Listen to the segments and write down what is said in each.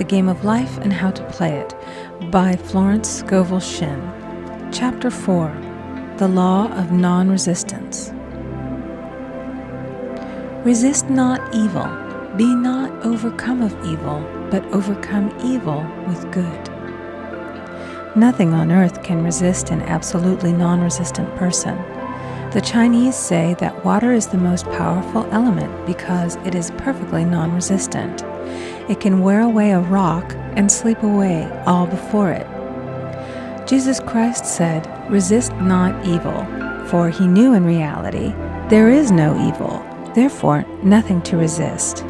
The Game of Life and How to Play It by Florence Scovel Shinn. Chapter 4. The Law of Non-Resistance. Resist not evil. Be not overcome of evil, but overcome evil with good. Nothing on earth can resist an absolutely non-resistant person. The Chinese say that water is the most powerful element because it is perfectly non-resistant. It can wear away a rock and sleep away all before it. Jesus Christ said, "Resist not evil," for he knew in reality there is no evil, therefore nothing to resist.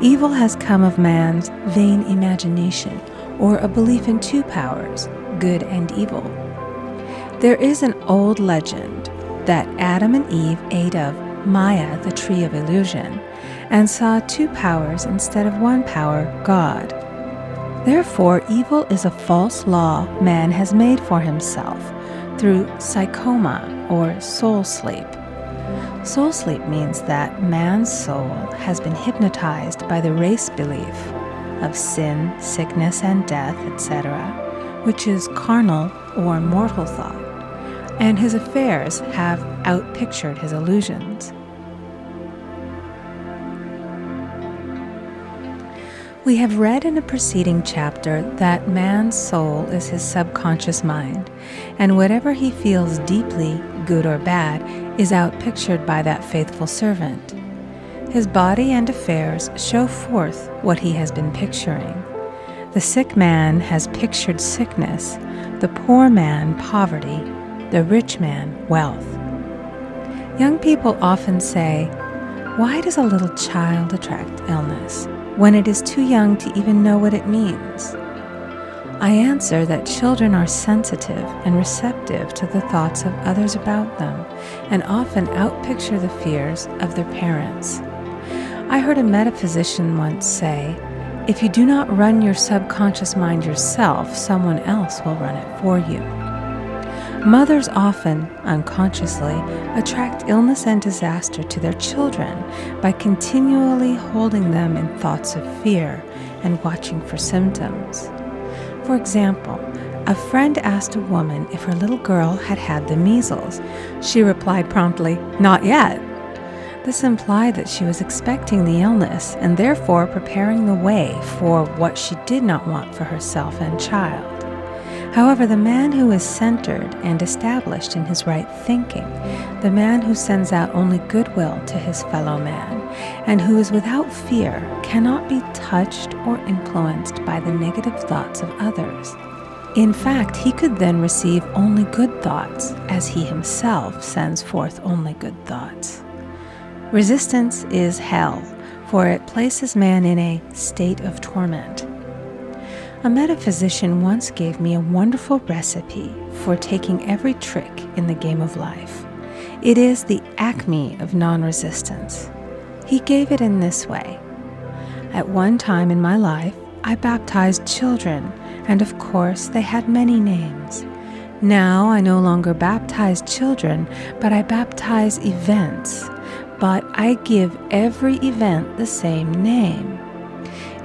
Evil has come of man's vain imagination, or a belief in two powers, good and evil. There is an old legend that Adam and Eve ate of Maya, the tree of illusion, and saw two powers instead of one power, God. Therefore, evil is a false law man has made for himself through psychoma, or soul sleep. Soul sleep means that man's soul has been hypnotized by the race belief of sin, sickness, and death, etc., which is carnal or mortal thought, and his affairs have outpictured his illusions. We have read in a preceding chapter that man's soul is his subconscious mind, and whatever he feels deeply, good or bad, is outpictured by that faithful servant. His body and affairs show forth what he has been picturing. The sick man has pictured sickness, the poor man poverty, the rich man wealth. Young people often say, "Why does a little child attract illness when it is too young to even know what it means?" I answer that children are sensitive and receptive to the thoughts of others about them, and often outpicture the fears of their parents. I heard a metaphysician once say, "If you do not run your subconscious mind yourself, someone else will run it for you." Mothers often, unconsciously, attract illness and disaster to their children by continually holding them in thoughts of fear and watching for symptoms. For example, a friend asked a woman if her little girl had had the measles. She replied promptly, "Not yet." This implied that she was expecting the illness and therefore preparing the way for what she did not want for herself and child. However, the man who is centered and established in his right thinking, the man who sends out only goodwill to his fellow man, and who is without fear, cannot be touched or influenced by the negative thoughts of others. In fact, he could then receive only good thoughts, as he himself sends forth only good thoughts. Resistance is hell, for it places man in a state of torment. A metaphysician once gave me a wonderful recipe for taking every trick in the game of life. It is the acme of non-resistance. He gave it in this way. At one time in my life, I baptized children, and of course they had many names. Now I no longer baptize children, but I baptize events. But I give every event the same name.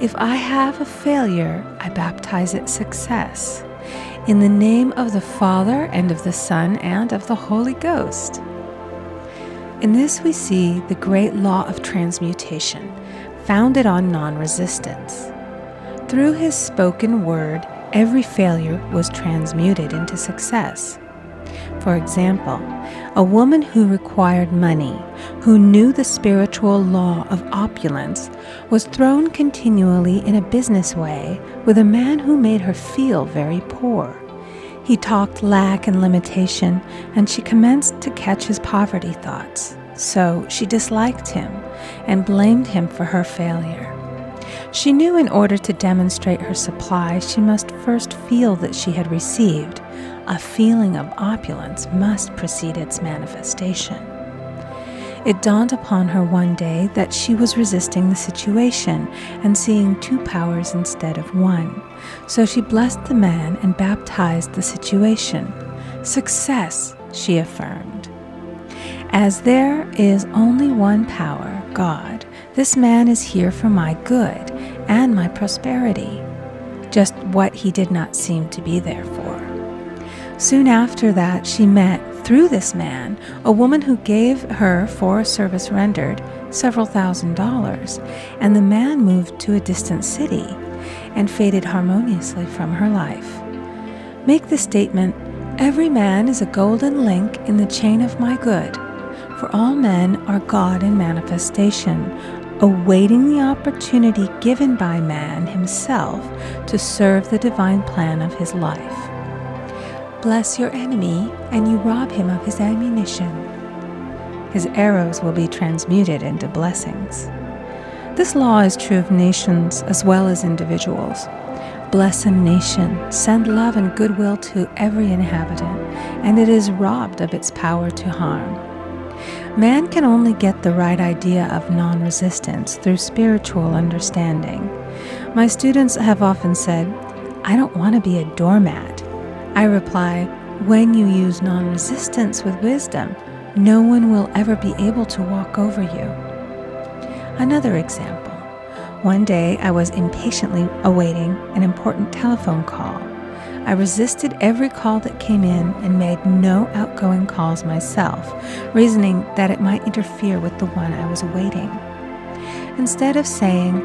If I have a failure, I baptize it success, in the name of the Father and of the Son and of the Holy Ghost. In this we see the great law of transmutation, founded on non-resistance. Through his spoken word, every failure was transmuted into success. For example, a woman who required money, who knew the spiritual law of opulence, was thrown continually in a business way with a man who made her feel very poor. He talked lack and limitation, and she commenced to catch his poverty thoughts. So she disliked him and blamed him for her failure. She knew in order to demonstrate her supply, she must first feel that she had received. A feeling of opulence must precede its manifestation. It dawned upon her one day that she was resisting the situation and seeing two powers instead of one. So she blessed the man and baptized the situation. "Success," she affirmed. As there is only one power, God, this man is here for my good, and my prosperity, just what he did not seem to be there for. Soon after that, she met, through this man, a woman who gave her, for a service rendered, several $1,000s, and the man moved to a distant city and faded harmoniously from her life. Make the statement, "Every man is a golden link in the chain of my good, for all men are God in manifestation, awaiting the opportunity given by man himself to serve the divine plan of his life. Bless your enemy, and you rob him of his ammunition. His arrows will be transmuted into blessings." This law is true of nations as well as individuals. Bless a nation, send love and goodwill to every inhabitant, and it is robbed of its power to harm. Man can only get the right idea of non-resistance through spiritual understanding. My students have often said, "I don't want to be a doormat." I reply, when you use non-resistance with wisdom, no one will ever be able to walk over you. Another example. One day I was impatiently awaiting an important telephone call. I resisted every call that came in and made no outgoing calls myself, reasoning that it might interfere with the one I was awaiting. Instead of saying,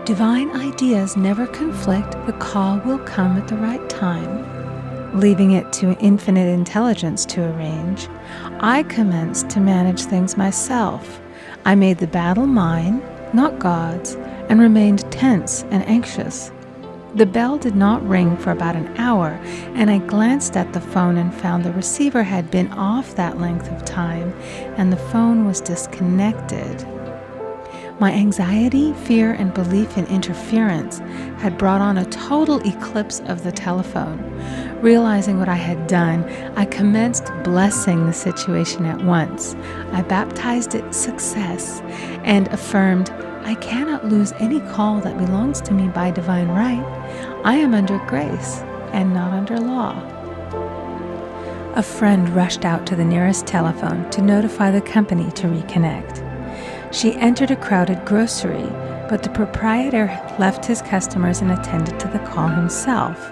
"Divine ideas never conflict, the call will come at the right time," leaving it to infinite intelligence to arrange, I commenced to manage things myself. I made the battle mine, not God's, and remained tense and anxious. The bell did not ring for about an hour, and I glanced at the phone and found the receiver had been off that length of time, and the phone was disconnected. My anxiety, fear, and belief in interference had brought on a total eclipse of the telephone. Realizing what I had done, I commenced blessing the situation at once. I baptized it success and affirmed, "I cannot lose any call that belongs to me by divine right. I am under grace and not under law." A friend rushed out to the nearest telephone to notify the company to reconnect. She entered a crowded grocery, but the proprietor left his customers and attended to the call himself.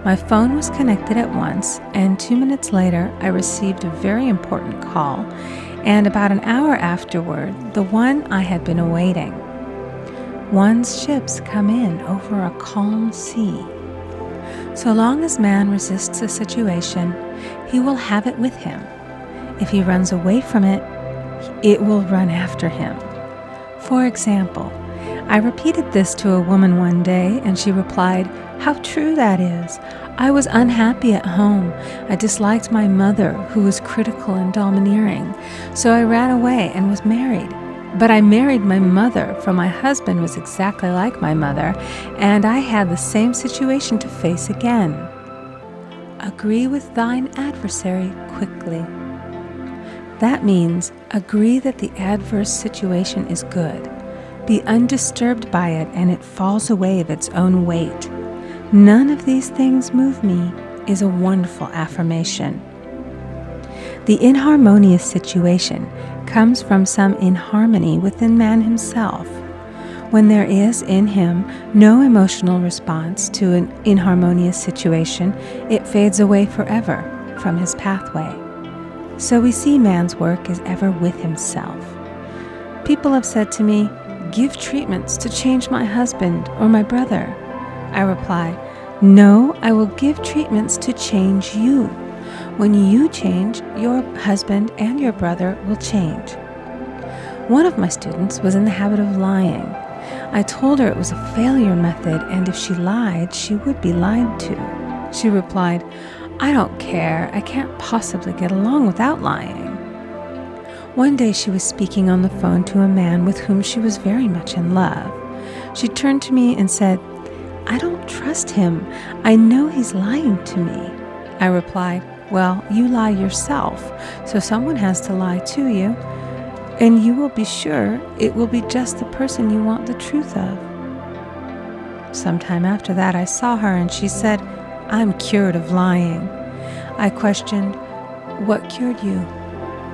My phone was connected at once, and 2 minutes later I received a very important call, and about an hour afterward, the one I had been awaiting. One's ships come in over a calm sea. So long as man resists a situation, he will have it with him. If he runs away from it, it will run after him. For example, I repeated this to a woman one day, and she replied, "How true that is. I was unhappy at home. I disliked my mother, who was critical and domineering. So I ran away and was married. But I married my mother, for my husband was exactly like my mother, and I had the same situation to face again." Agree with thine adversary quickly. That means agree that the adverse situation is good. Be undisturbed by it, and it falls away of its own weight. "None of these things move me" is a wonderful affirmation. The inharmonious situation comes from some inharmony within man himself. When there is in him no emotional response to an inharmonious situation, it fades away forever from his pathway. So we see man's work is ever with himself. People have said to me, "Give treatments to change my husband or my brother." I reply, "No, I will give treatments to change you. When you change, your husband and your brother will change." One of my students was in the habit of lying. I told her it was a failure method, and if she lied, she would be lied to. She replied, "I don't care. I can't possibly get along without lying." One day she was speaking on the phone to a man with whom she was very much in love. She turned to me and said, "I don't trust him. I know he's lying to me." I replied, "Well, you lie yourself, so someone has to lie to you, and you will be sure it will be just the person you want the truth of." Sometime after that I saw her, and she said, "I'm cured of lying." I questioned, "What cured you?"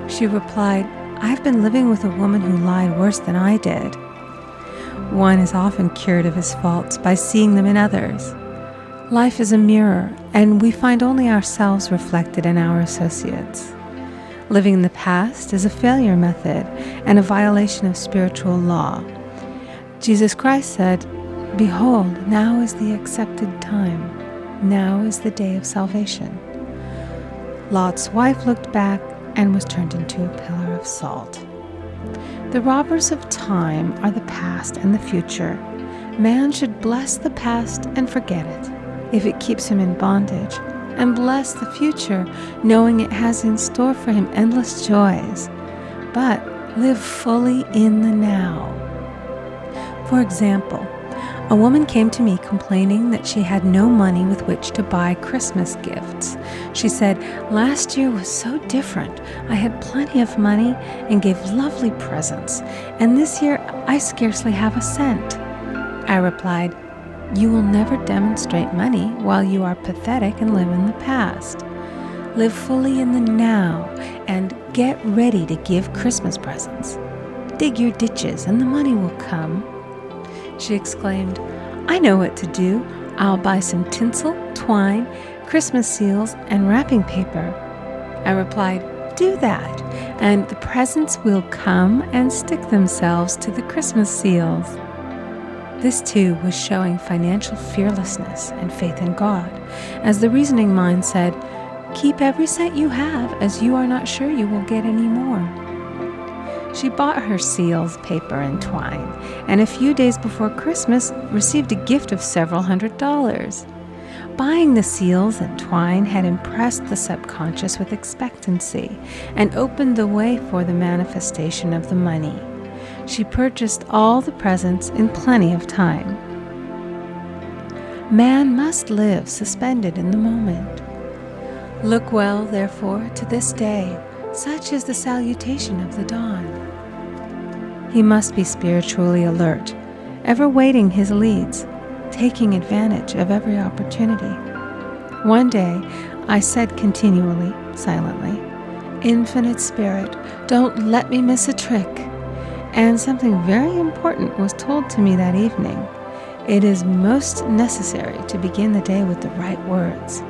She replied, "I've been living with a woman who lied worse than I did." One is often cured of his faults by seeing them in others. Life is a mirror, and we find only ourselves reflected in our associates. Living in the past is a failure method and a violation of spiritual law. Jesus Christ said, "Behold, now is the accepted time. Now is the day of salvation." Lot's wife looked back and was turned into a pillar of salt. The robbers of time are the past and the future. Man should bless the past and forget it, if it keeps him in bondage, and bless the future, knowing it has in store for him endless joys. But live fully in the now. For example, a woman came to me complaining that she had no money with which to buy Christmas gifts. She said, "Last year was so different. I had plenty of money and gave lovely presents, and this year I scarcely have a cent." I replied, "You will never demonstrate money while you are pathetic and live in the past. Live fully in the now and get ready to give Christmas presents. Dig your ditches and the money will come." She exclaimed, "I know what to do. I'll buy some tinsel, twine, Christmas seals, and wrapping paper." I replied, "Do that, and the presents will come and stick themselves to the Christmas seals." This too was showing financial fearlessness and faith in God, as the reasoning mind said, "Keep every cent you have, as you are not sure you will get any more." She bought her seals, paper, and twine, and a few days before Christmas received a gift of several $100s. Buying the seals and twine had impressed the subconscious with expectancy and opened the way for the manifestation of the money. She purchased all the presents in plenty of time. Man must live suspended in the moment. Look well, therefore, to this day. Such is the salutation of the dawn. He must be spiritually alert, ever waiting his leads, taking advantage of every opportunity. One day, I said continually, silently, "Infinite Spirit, don't let me miss a trick." And something very important was told to me that evening. It is most necessary to begin the day with the right words.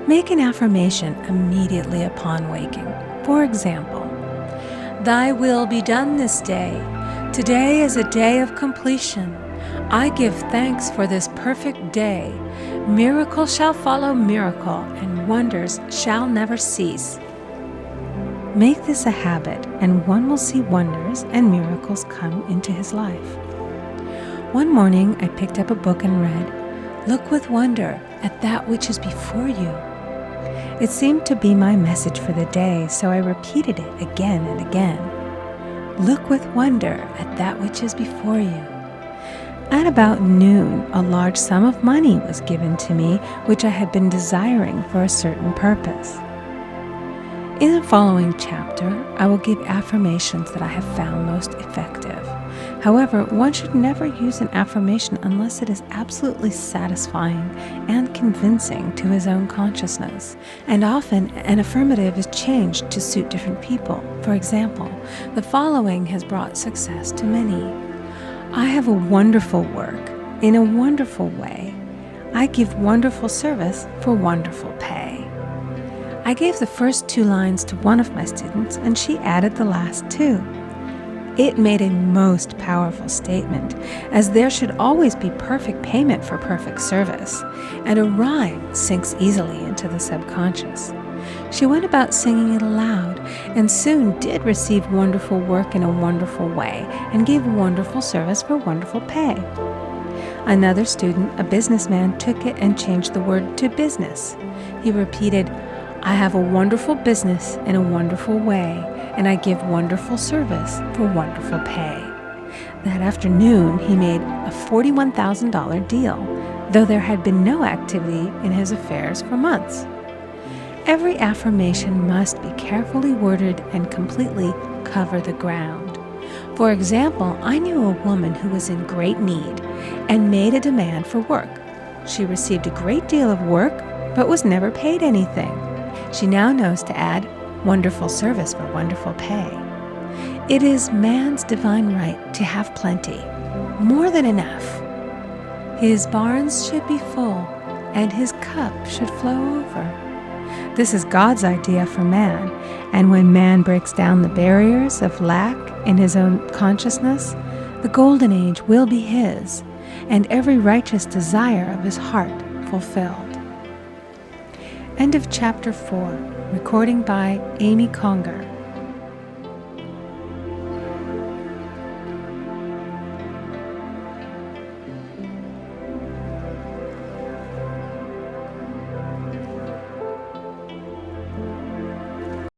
Make an affirmation immediately upon waking. For example, "Thy will be done this day. Today is a day of completion. I give thanks for this perfect day. Miracle shall follow miracle, and wonders shall never cease." Make this a habit, and one will see wonders and miracles come into his life. One morning, I picked up a book and read, "Look with wonder at that which is before you." It seemed to be my message for the day, so I repeated it again and again. Look with wonder at that which is before you. At about noon, a large sum of money was given to me, which I had been desiring for a certain purpose. In the following chapter, I will give affirmations that I have found most effective. However, one should never use an affirmation unless it is absolutely satisfying and convincing to his own consciousness. And often, an affirmative is changed to suit different people. For example, the following has brought success to many. I have a wonderful work in a wonderful way. I give wonderful service for wonderful pay. I gave the first 2 lines to one of my students, and she added the last 2. It made a most powerful statement, as there should always be perfect payment for perfect service, and a rhyme sinks easily into the subconscious. She went about singing it aloud, and soon did receive wonderful work in a wonderful way, and gave wonderful service for wonderful pay. Another student, a businessman, took it and changed the word to business. He repeated, "I have a wonderful business in a wonderful way, and I give wonderful service for wonderful pay." That afternoon, he made a $41,000 deal, though there had been no activity in his affairs for months. Every affirmation must be carefully worded and completely cover the ground. For example, I knew a woman who was in great need and made a demand for work. She received a great deal of work, but was never paid anything. She now knows to add wonderful service for wonderful pay. It is man's divine right to have plenty. more than enough. His barns should be full, and his cup should flow over. This is God's idea for man, and when man breaks down the barriers of lack in his own consciousness, the golden age will be his, and every righteous desire of his heart fulfilled. End of chapter 4. Recording by Amy Conger.